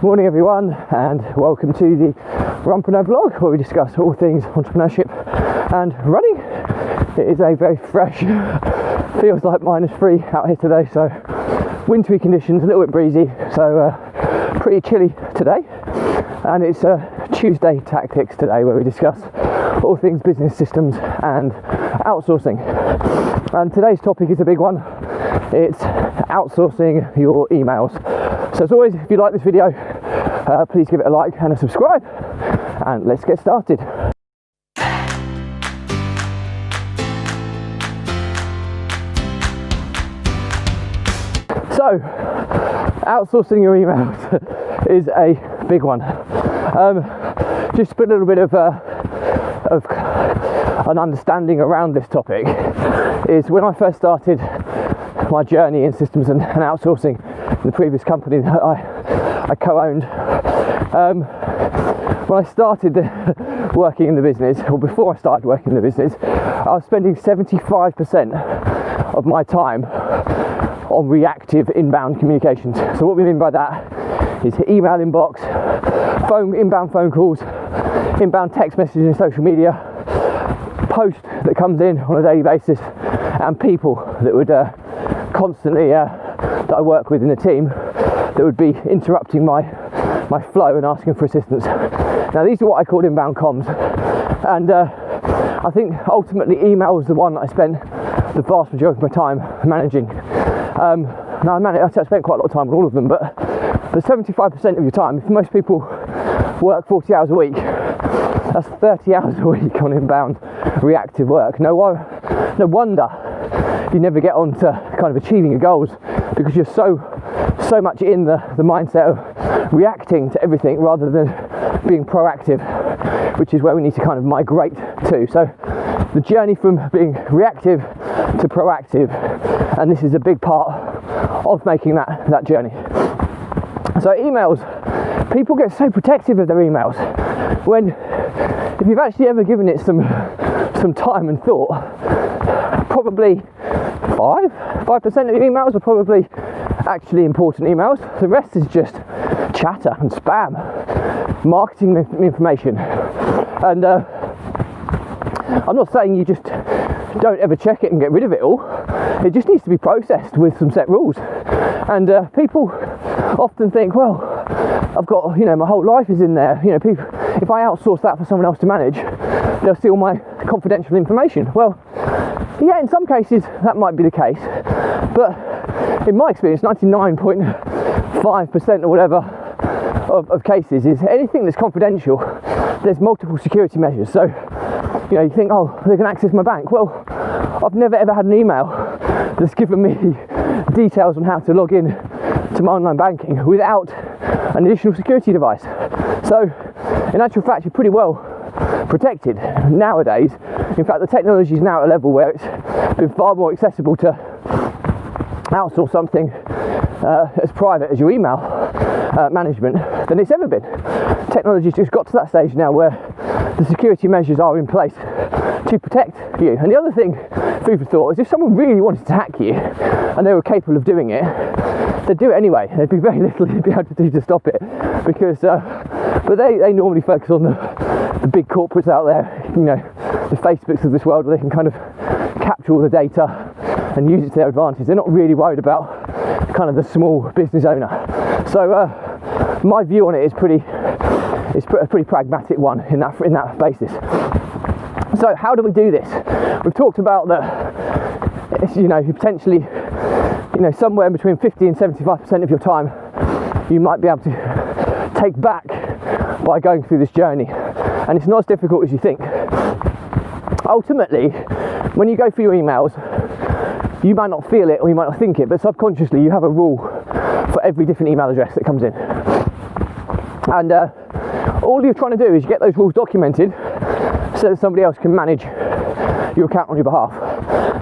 Morning everyone, and welcome to the Runpreneur vlog, where we discuss all things entrepreneurship and running. It is a very fresh, feels like -3 out here today, so wintry conditions, a little bit breezy, so pretty chilly today. And it's Tuesday Tactics today, where we discuss all things business systems and outsourcing. And today's topic is a big one. It's outsourcing your emails. So as always, if you like this video, please give it a like and a subscribe, and let's get started. So, outsourcing your emails is a big one. Just to put a little bit of an understanding around this topic, is when I first started my journey in systems and outsourcing in the previous company that I co-owned. When I started working in the business, or before I started working in the business, I was spending 75% of my time on reactive inbound communications. So what we mean by that is email inbox, inbound phone calls, inbound text messages and social media, post that comes in on a daily basis, and people that would constantly that I work with in the team that would be interrupting my flow and asking for assistance. Now these are what I call inbound comms, and I think ultimately email was the one that I spent the vast majority of my time managing. Now I spent quite a lot of time on all of them, but 75% of your time, if most people work 40 hours a week, that's 30 hours a week on inbound reactive work. No wonder you never get on to kind of achieving your goals, because you're so much in the mindset of reacting to everything rather than being proactive, which is where we need to kind of migrate to. So the journey from being reactive to proactive, and this is a big part of making that journey. So emails, people get so protective of their emails, when if you've actually ever given it some time and thought, probably 5% of your emails are probably actually important emails. The rest is just chatter and spam, marketing information. And I'm not saying you just don't ever check it and get rid of it all. It just needs to be processed with some set rules. And people often think, well, I've got, my whole life is in there. People, if I outsource that for someone else to manage, they'll steal my confidential information. Well, yeah, in some cases that might be the case, but in my experience, 99.5% or whatever of cases is anything that's confidential, there's multiple security measures. So, you think, oh, they can access my bank. Well, I've never ever had an email that's given me details on how to log in to my online banking without an additional security device. So, in actual fact, you're pretty well protected nowadays. In fact, the technology is now at a level where it's been far more accessible to outsource something as private as your email management than it's ever been. Technology's just got to that stage now where the security measures are in place to protect you. And the other thing, food for thought, is if someone really wanted to hack you and they were capable of doing it, they'd do it anyway. There'd be very little they'd be able to do to stop it, because but they normally focus on the big corporates out there, the Facebooks of this world, where they can kind of capture all the data and use it to their advantage. They're not really worried about kind of the small business owner. So my view on it is a pretty pragmatic one in that basis. So how do we do this? We've talked about that. You potentially, somewhere between 50 and 75% of your time you might be able to take back by going through this journey, and it's not as difficult as you think. Ultimately, when you go through your emails, you might not feel it or you might not think it, but subconsciously you have a rule for every different email address that comes in, and all you're trying to do is get those rules documented so that somebody else can manage your account on your behalf.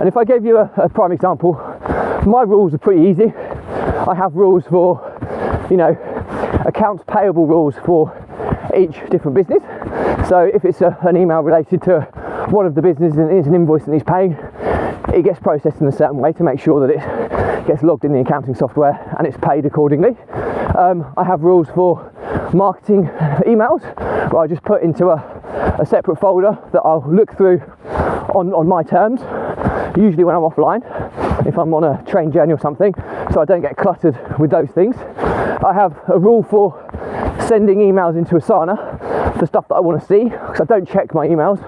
And if I gave you a prime example, my rules are pretty easy. I have rules for, accounts payable rules for each different business. So if it's an email related to one of the businesses and it's an invoice that needs paying, it gets processed in a certain way to make sure that it gets logged in the accounting software and it's paid accordingly. I have rules for marketing emails where I just put into a separate folder that I'll look through on my terms, usually when I'm offline, if I'm on a train journey or something, so I don't get cluttered with those things. I have a rule for sending emails into Asana for stuff that I want to see, because I don't check my emails.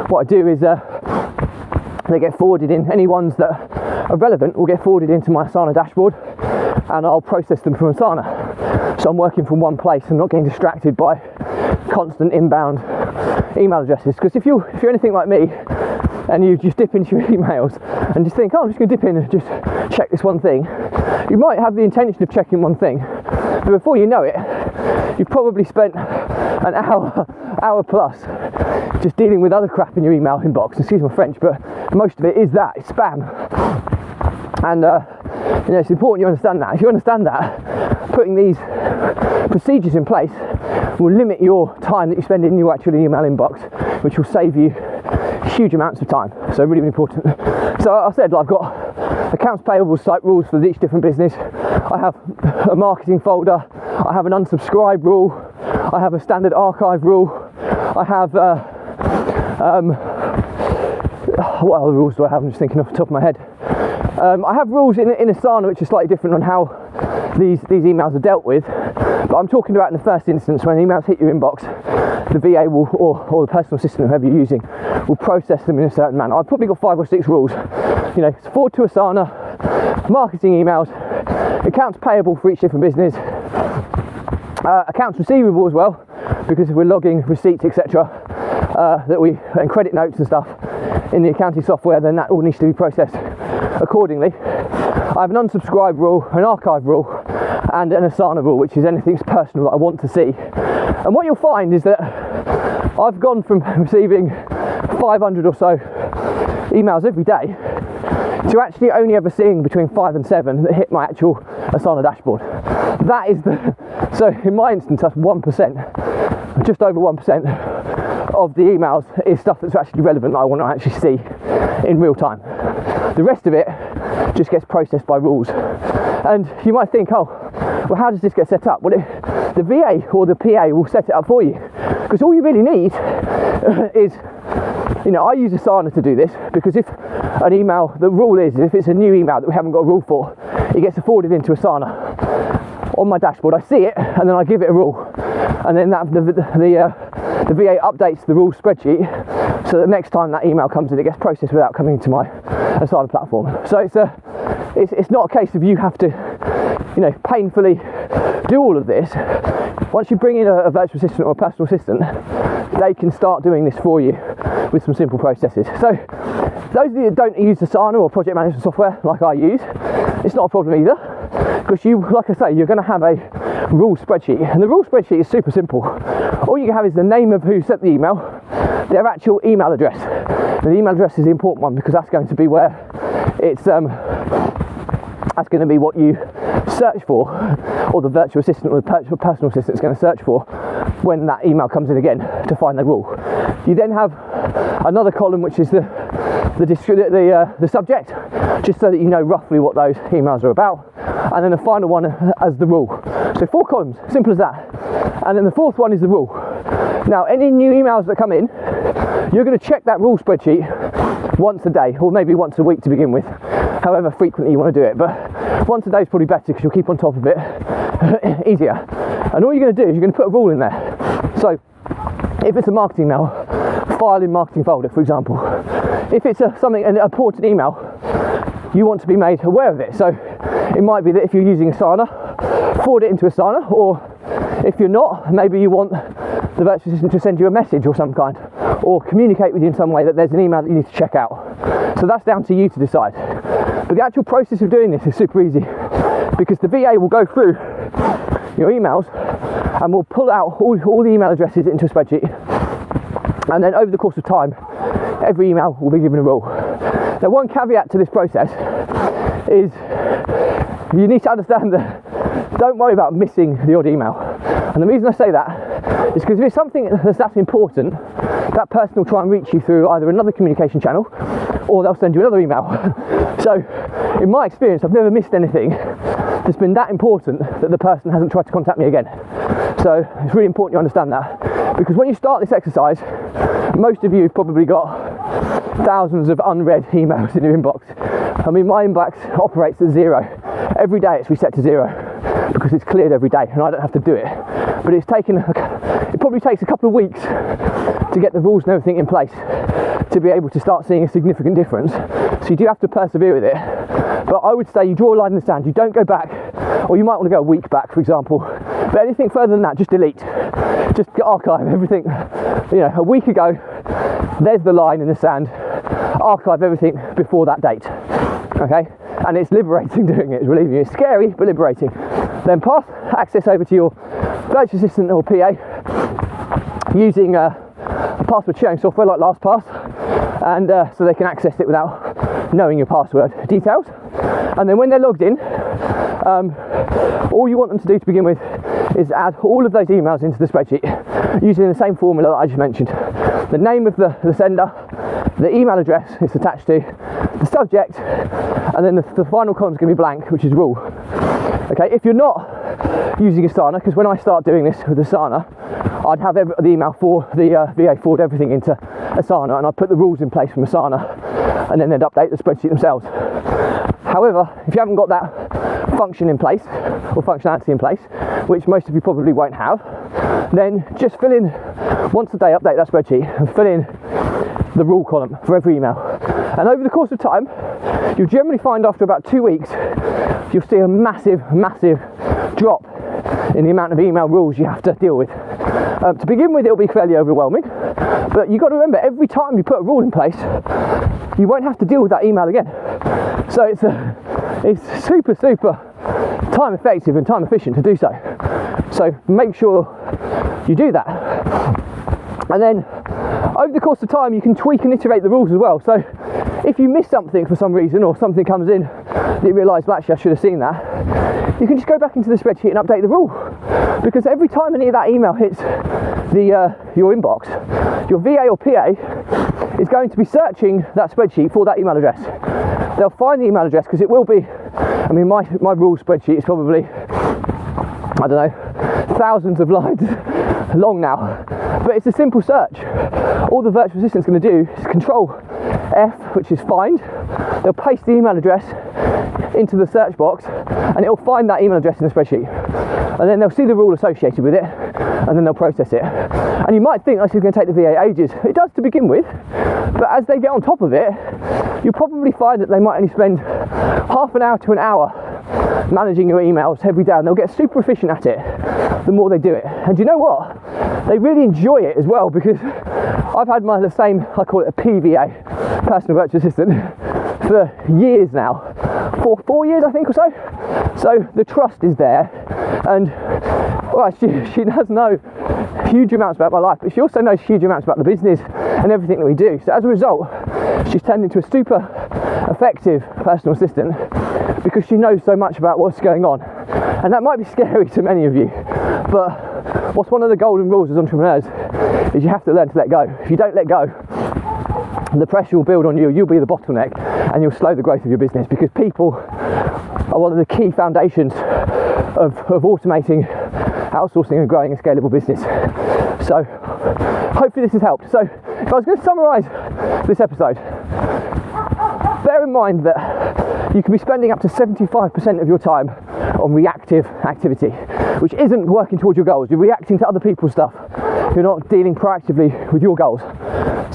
What I do is they get forwarded in, any ones that are relevant will get forwarded into my Asana dashboard, and I'll process them from Asana. So I'm working from one place and not getting distracted by constant inbound email addresses. Because if you're anything like me and you just dip into your emails and just think, oh, I'm just going to dip in and just check this one thing, you might have the intention of checking one thing, but before you know it, you've probably spent an hour plus just dealing with other crap in your email inbox. Excuse my French, but most of it is that, it's spam. And it's important you understand that. If you understand that, putting these procedures in place will limit your time that you spend in your actual email inbox, which will save you huge amounts of time. So really, really important. So I said, I've got accounts payable type rules for each different business. I have a marketing folder. I have an unsubscribe rule. I have a standard archive rule. I have what other rules do I have? I'm just thinking off the top of my head. I have rules in Asana which are slightly different on how these emails are dealt with, but I'm talking about in the first instance when emails hit your inbox, the VA will, or the personal assistant, whoever you're using, will process them in a certain manner. I've probably got 5 or 6 rules. Forward to Asana, marketing emails, accounts payable for each different business, accounts receivable as well, because if we're logging receipts, etc., and credit notes and stuff in the accounting software, then that all needs to be processed accordingly. I have an unsubscribe rule, an archive rule, and an Asana rule, which is anything personal that I want to see. And what you'll find is that I've gone from receiving 500 or so emails every day to actually only ever seeing between 5 and 7 that hit my actual Asana dashboard. That is so in my instance, that's 1%, just over 1% of the emails is stuff that's actually relevant that I want to actually see in real time. The rest of it just gets processed by rules. And you might think, oh, well, how does this get set up? Well, the VA or the PA will set it up for you, because all you really need is, I use Asana to do this, because if an email, the rule is if it's a new email that we haven't got a rule for, it gets forwarded into Asana. On my dashboard, I see it, and then I give it a rule, and then the VA updates the rule spreadsheet, so that next time that email comes in, it gets processed without coming into my Asana platform. So it's not a case of you have to, painfully do all of this. Once you bring in a virtual assistant or a personal assistant, they can start doing this for you with some simple processes. So those of you that don't use Asana or project management software like I use, it's not a problem either, because like I say, you're going to have a rule spreadsheet, and the rule spreadsheet is super simple. All you have is the name of who sent the email, their actual email address. And the email address is the important one, because that's going to be where it's that's going to be what you search for, or the virtual assistant or the personal assistant is going to search for when that email comes in again to find the rule. You then have another column which is the subject, just so that you know roughly what those emails are about, and then the final one as the rule. So 4 columns, simple as that. And then the 4th one is the rule. Now, any new emails that come in, you're going to check that rule spreadsheet once a day, or maybe once a week to begin with, however frequently you want to do it. But once a day is probably better, because you'll keep on top of it easier. And all you're going to do is you're going to put a rule in there. So if it's a marketing email, file in marketing folder, for example. If it's an important email, you want to be made aware of it. So it might be that if you're using Asana, forward it into Asana, or if you're not, maybe you want the virtual assistant to send you a message or some kind, or communicate with you in some way that there's an email that you need to check out. So that's down to you to decide. But the actual process of doing this is super easy, because the VA will go through your emails and will pull out all the email addresses into a spreadsheet, and then over the course of time, every email will be given a rule. Now, one caveat to this process is you need to understand that don't worry about missing the odd email. And the reason I say that is because if it's something that's that important, that person will try and reach you through either another communication channel, or they'll send you another email. So in my experience, I've never missed anything, just been that important that the person hasn't tried to contact me again. So it's really important you understand that, because when you start this exercise, most of you have probably got thousands of unread emails in your inbox. I mean, my inbox operates at 0. Every day it's reset to 0 because it's cleared every day and I don't have to do it. But it probably takes a couple of weeks to get the rules and everything in place to be able to start seeing a significant difference. So you do have to persevere with it. But I would say you draw a line in the sand, you don't go back, or you might want to go a week back, for example. But anything further than that, just delete. Just archive everything. A week ago, there's the line in the sand. Archive everything before that date. Okay? And it's liberating doing it, believe me. It's scary, but liberating. Then pass access over to your virtual assistant or PA using a password sharing software like LastPass, and so they can access it without knowing your password details. And then when they're logged in, all you want them to do to begin with is add all of those emails into the spreadsheet using the same formula that I just mentioned. The name of the sender, the email address it's attached to, the subject, and then the final column is going to be blank, which is rule. Okay, if you're not using Asana, because when I start doing this with Asana, I'd have the email for the VA forward everything into Asana, and I'd put the rules in place from Asana, and then they'd update the spreadsheet themselves. However, if you haven't got that function in place, or functionality in place, which most of you probably won't have, then just fill in, once a day update that spreadsheet, and fill in the rule column for every email. And over the course of time, you'll generally find after about 2 weeks, you'll see a massive drop in the amount of email rules you have to deal with. To begin with, it'll be fairly overwhelming, but you've got to remember, every time you put a rule in place, you won't have to deal with that email again. So it's super time effective and time efficient to do so. So make sure you do that. And then over the course of time, you can tweak and iterate the rules as well. So if you miss something for some reason, or something comes in that you realise, well, actually I should have seen that, you can just go back into the spreadsheet and update the rule. Because every time any of that email hits your inbox, your VA or PA is going to be searching that spreadsheet for that email address. They'll find the email address, because it will be, I mean, my rule spreadsheet is probably, I don't know, thousands of lines long now, but it's a simple search. All the virtual assistant's going to do is Control F, which is find. They'll paste the email address into the search box, and it'll find that email address in the spreadsheet, and then they'll see the rule associated with it, and then they'll process it. And you might think this is going to take the VA ages. It does to begin with, but as they get on top of it, you'll probably find that they might only spend half an hour to an hour managing your emails every day, and they'll get super efficient at it the more they do it. And you know what? They really enjoy it as well, because I've had the same, I call it a PVA, personal virtual assistant, for years now. For 4 years, I think, or so. So the trust is there, and well, she does know huge amounts about my life, but she also knows huge amounts about the business and everything that we do. So as a result, she's turned into a super effective personal assistant, because she knows so much about what's going on. And that might be scary to many of you, but what's one of the golden rules as entrepreneurs is you have to learn to let go. If you don't let go, the pressure will build on you, you'll be the bottleneck, and you'll slow the growth of your business, because people are one of the key foundations of automating, outsourcing and growing a scalable business. So hopefully this has helped. So if I was going to summarise this episode, bear in mind that you can be spending up to 75% of your time on reactive activity, which isn't working towards your goals. You're reacting to other people's stuff. You're not dealing proactively with your goals.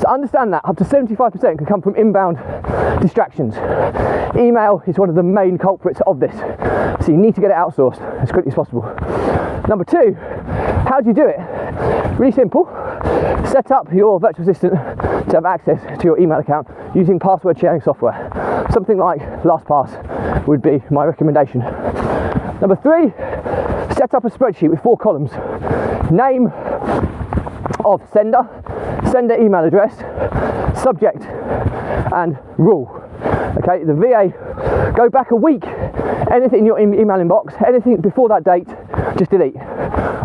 So understand that up to 75% can come from inbound distractions. Email is one of the main culprits of this. So you need to get it outsourced as quickly as possible. Number 2, how do you do it? Really simple. Set up your virtual assistant to have access to your email account using password sharing software. Something like LastPass would be my recommendation. Number 3, set up a spreadsheet with 4 columns. Name of sender, sender email address, subject, and rule. Okay, the VA, go back a week, anything in your email inbox, anything before that date, just delete.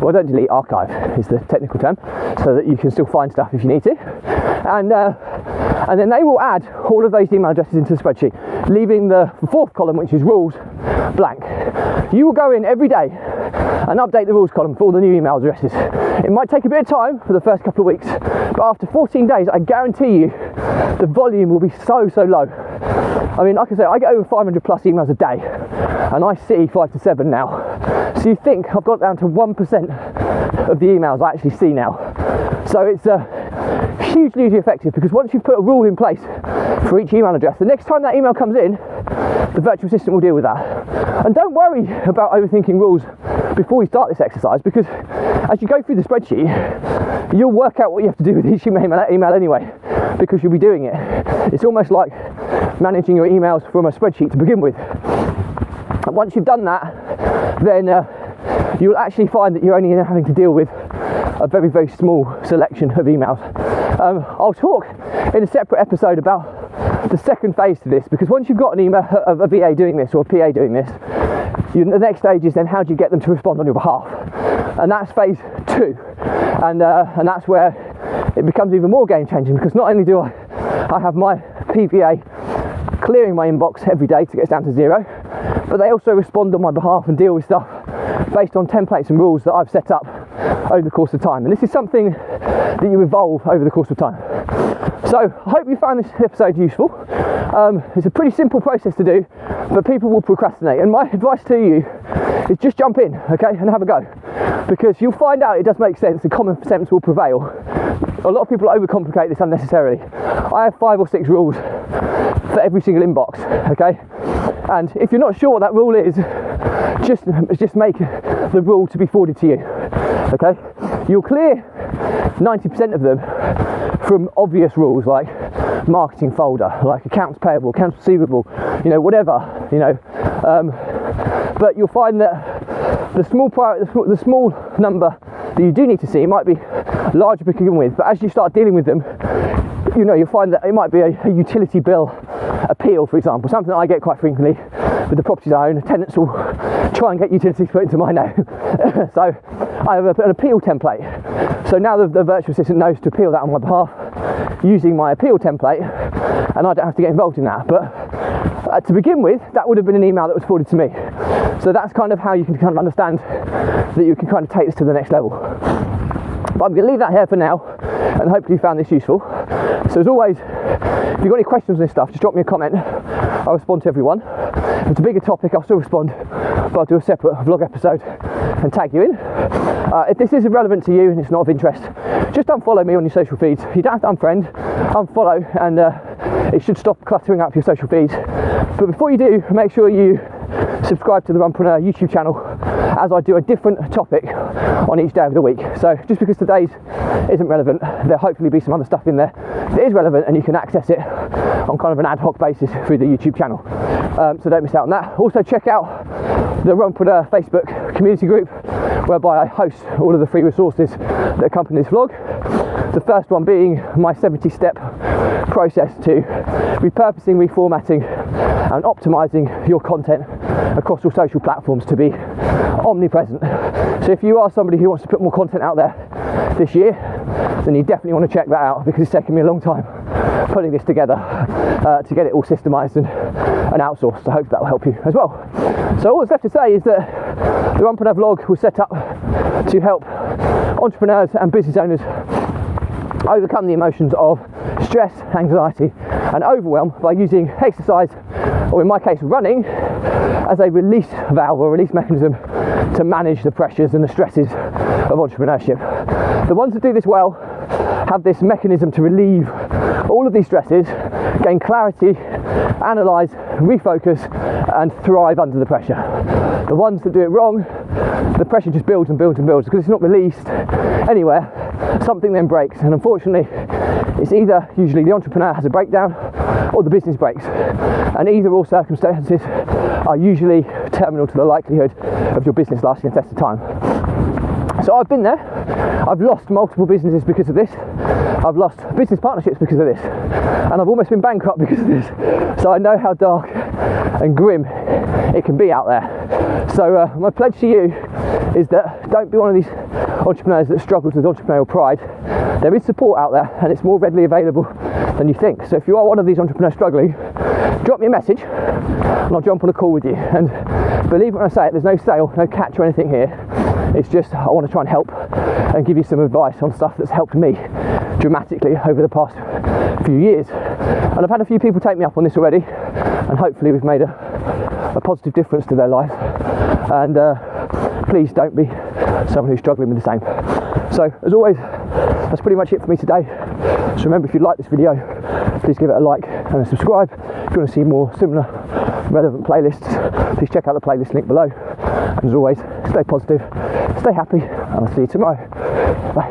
Well, don't delete, archive is the technical term, so that you can still find stuff if you need to. And then they will add all of those email addresses into the spreadsheet, leaving the 4th column, which is rules, blank. you will go in every day and update the rules column for all the new email addresses. It might take a bit of time for the first couple of weeks, but after 14 days, I guarantee you the volume will be so low. I mean, like I say, I get over 500 plus emails a day, and I see 5 to 7 now. So you think I've got down to 1% of the emails I actually see now. So it's hugely effective, because once you've put a rule in place for each email address, the next time that email comes in, the virtual assistant will deal with that. And don't worry about overthinking rules before you start this exercise, because as you go through the spreadsheet, you'll work out what you have to do with each email anyway, because you'll be doing it. It's almost like managing your emails from a spreadsheet to begin with. And once you've done that, then you'll actually find that you're only having to deal with a very small selection of emails. I'll talk in a separate episode about the second phase to this, because once you've got an email of a VA doing this or a PA doing this, the next stage is then how do you get them to respond on your behalf, and that's phase 2, and that's where it becomes even more game changing, because not only do I have my PVA clearing my inbox every day to get us down to 0, but they also respond on my behalf and deal with stuff based on templates and rules that I've set up over the course of time. And this is something that you evolve over the course of time. So I hope you found this episode useful. It's a pretty simple process to do, but people will procrastinate. And my advice to you is just jump in, okay, and have a go, because you'll find out it does make sense and common sense will prevail. A lot of people overcomplicate this unnecessarily. I have 5 or 6 rules for every single inbox, okay? And if you're not sure what that rule is, just make the rule to be forwarded to you, okay? You'll clear 90% of them from obvious rules like marketing folder, like accounts payable, accounts receivable, whatever, but you'll find that the small number that you do need to see might be larger to begin with, but as you start dealing with them, you'll find that it might be a utility bill appeal, for example, something that I get quite frequently with the properties I own. Tenants will try and get utilities put into my name. So I have an appeal template. So now the virtual assistant knows to appeal that on my behalf using my appeal template, and I don't have to get involved in that. But to begin with, that would have been an email that was forwarded to me. So that's kind of how you can kind of understand that you can kind of take this to the next level. But I'm going to leave that here for now, and hopefully you found this useful. So as always, if you've got any questions on this stuff, just drop me a comment. I'll respond to everyone. If it's a bigger topic, I'll still respond, but I'll do a separate vlog episode and tag you in. If this isn't relevant to you and it's not of interest, just unfollow me on your social feeds. You don't have to unfriend, unfollow, and it should stop cluttering up your social feeds. But before you do, make sure you subscribe to the Runpreneur YouTube channel, as I do a different topic on each day of the week. So just because today's isn't relevant, there'll hopefully be some other stuff in there that is relevant, and you can access it on kind of an ad hoc basis through the YouTube channel. So don't miss out on that. Also check out the Runpreneur Facebook community group, whereby I host all of the free resources that accompany this vlog. The first one being my 70-step process to repurposing, reformatting and optimizing your content across all social platforms to be omnipresent. So if you are somebody who wants to put more content out there this year, then you definitely want to check that out, because it's taken me a long time putting this together to get it all systemized and outsourced. So I hope that will help you as well. So all that's left to say is that the Runpreneur vlog was set up to help entrepreneurs and business owners overcome the emotions of stress, anxiety and overwhelm by using exercise, or in my case running, as a release valve or release mechanism to manage the pressures and the stresses of entrepreneurship. The ones that do this well have this mechanism to relieve all of these stresses, gain clarity, analyse, refocus and thrive under the pressure. The ones that do it wrong, the pressure just builds and builds and builds, because it's not released anywhere, something then breaks, and unfortunately it's either usually the entrepreneur has a breakdown or the business breaks, and either or circumstances are usually terminal to the likelihood of your business lasting a test of time. So I've been there. I've lost multiple businesses because of this. I've lost business partnerships because of this, and I've almost been bankrupt because of this. So I know how dark and grim it can be out there. So my pledge to you is that don't be one of these entrepreneurs that struggles with entrepreneurial pride. There is support out there, and it's more readily available than you think. So if you are one of these entrepreneurs struggling, drop me a message and I'll jump on a call with you. And believe it when I say it, there's no sale, no catch or anything here. It's just I want to try and help and give you some advice on stuff that's helped me dramatically over the past few years. And I've had a few people take me up on this already, and hopefully we've made a positive difference to their life. And please don't be someone who's struggling with the same. So as always, that's pretty much it for me today. So remember, if you like this video, please give it a like and a subscribe. If you want to see more similar relevant playlists, please check out the playlist link below. And as always, stay positive, stay happy, and I'll see you tomorrow. Bye.